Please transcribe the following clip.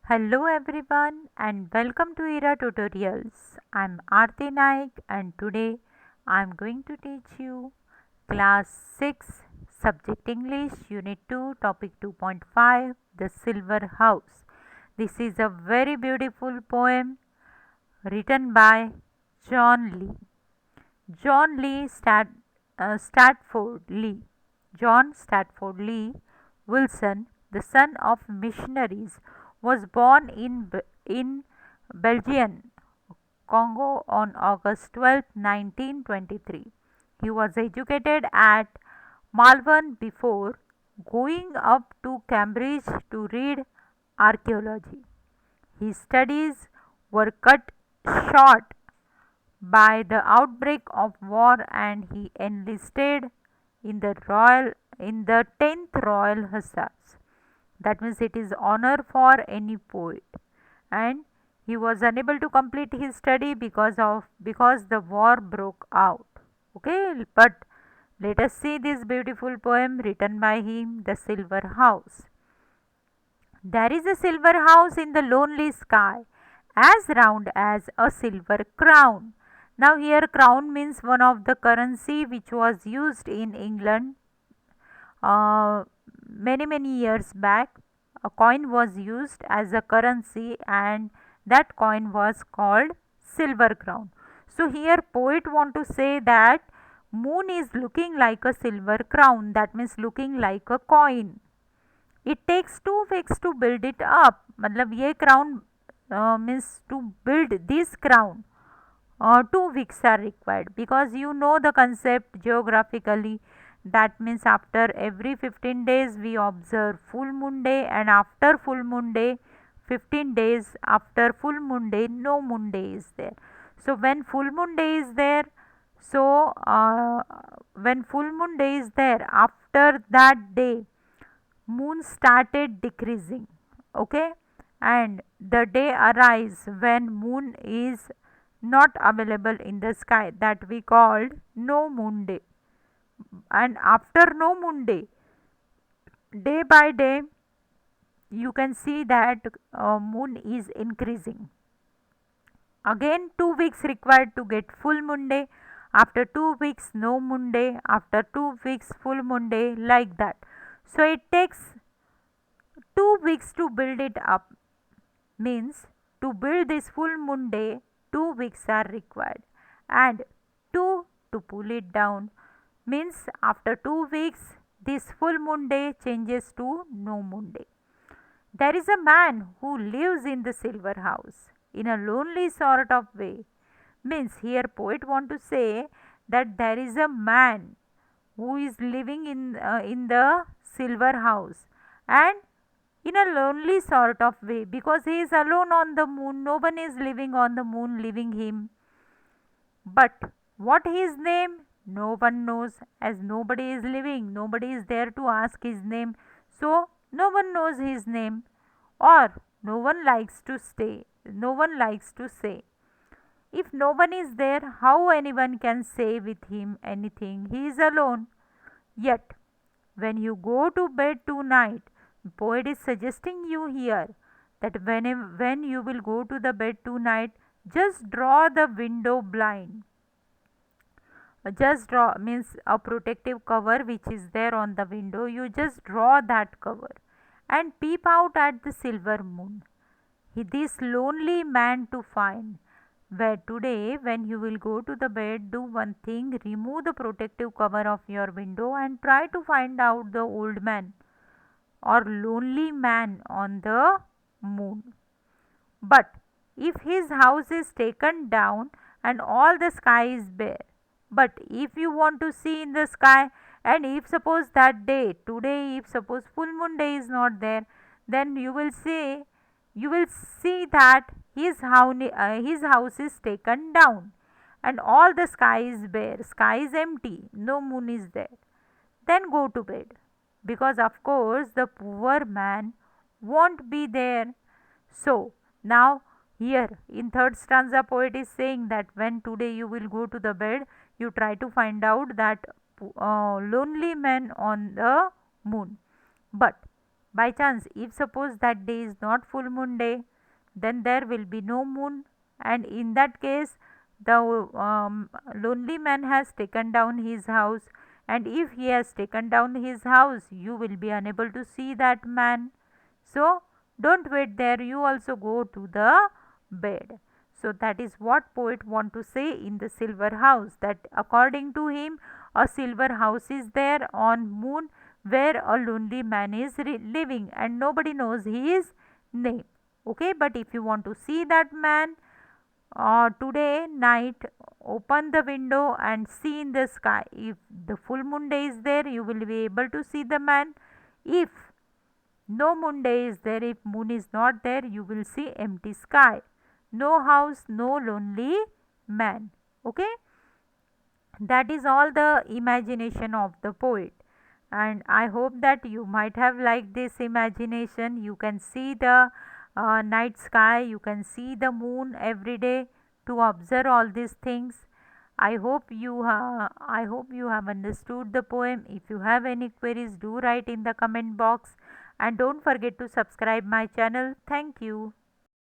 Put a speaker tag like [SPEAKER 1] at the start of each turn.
[SPEAKER 1] Hello everyone and welcome to ERA Tutorials. I'm Aarti Naik and today I'm going to teach you Class 6 Subject English Unit 2 Topic 2.5 The Silver House. This is a very beautiful poem written by John Lee. John Lee Stratford Lee. John Stratford Lee Wilson, the son of missionaries, was born in Belgian Congo on August 12, 1923. He was educated at Malvern before going up to Cambridge to read archaeology. His studies were cut short by the outbreak of war and he enlisted in the 10th Royal Hussars. That means it is honor for any poet, and he was unable to complete his study because the war broke out. Okay, but let us see this beautiful poem written by him, The Silver House. There is a silver house in the lonely sky, as round as a silver crown. Now, here, crown means one of the currency which was used in England uh, many years back. A coin was used as a currency, and that coin was called silver crown. So, here, poet want to say that moon is looking like a silver crown, that means looking like a coin. It takes 2 weeks to build it up. मतलब ये crown means to build this crown. 2 weeks are required because you know the concept geographically. That means after every 15 days we observe full moon day, and after full moon day 15 days after full moon day no moon day is there. So when full moon day is there, so when full moon day is there, after that day moon started decreasing. Okay, and the day arrives when moon is not available in the sky, that we called no moon day. And after no moon day, day by day you can see that moon is increasing. Again 2 weeks required to get full moon day. After 2 weeks no moon day, after 2 weeks full moon day, like that. So it takes 2 weeks to build it up. Means to build this full moon day 2 weeks are required, and 2 to pull it down. Means after 2 weeks this full moon day changes to no moon day. There is a man who lives in the silver house in a lonely sort of way. Means here poet want to say that there is a man who is living in the silver house, and in a lonely sort of way, because he is alone on the moon. No one is living on the moon, leaving him. But what his name? No one knows, as nobody is living, nobody is there to ask his name. So no one knows his name, or no one likes to stay. No one likes to say. If no one is there, how anyone can say with him anything? He is alone. Yet, when you go to bed tonight, poet is suggesting you here that when you will go to the bed tonight, just draw the window blind. Just draw means a protective cover which is there on the window. You just draw that cover and peep out at the silver moon. This lonely man to find. Where today, when you will go to the bed, do one thing, remove the protective cover of your window and try to find out the old man or lonely man on the moon. But if his house is taken down and all the sky is bare, but if you want to see in the sky, and if suppose that day, today, if suppose full moon day is not there, then you will see that his house is taken down and all the sky is bare, sky is empty, no moon is there. Then go to bed, because of course the poor man won't be there. So now here in third stanza poet is saying that when today you will go to the bed, you try to find out that lonely man on the moon. But By chance, if suppose that day is not full moon day, then there will be no moon, and in that case the lonely man has taken down his house, and if he has taken down his house, you will be unable to see that man. So don't wait there, you also go to the bed. So that is what poet want to say in the silver house, that according to him a silver house is there on moon where a lonely man is living and nobody knows his name. Okay, but if you want to see that man today night, open the window and see in the sky. If the full moon day is there, you will be able to see the man. If no moon day is there, if moon is not there, you will see empty sky. No house, no lonely man. Okay, that is all the imagination of the poet, and I hope that you might have liked this imagination. You can see the night sky, you can see the moon every day to observe all these things. I hope you have understood the poem. If you have any queries, do write in the comment box, and don't forget to subscribe my channel. Thank you.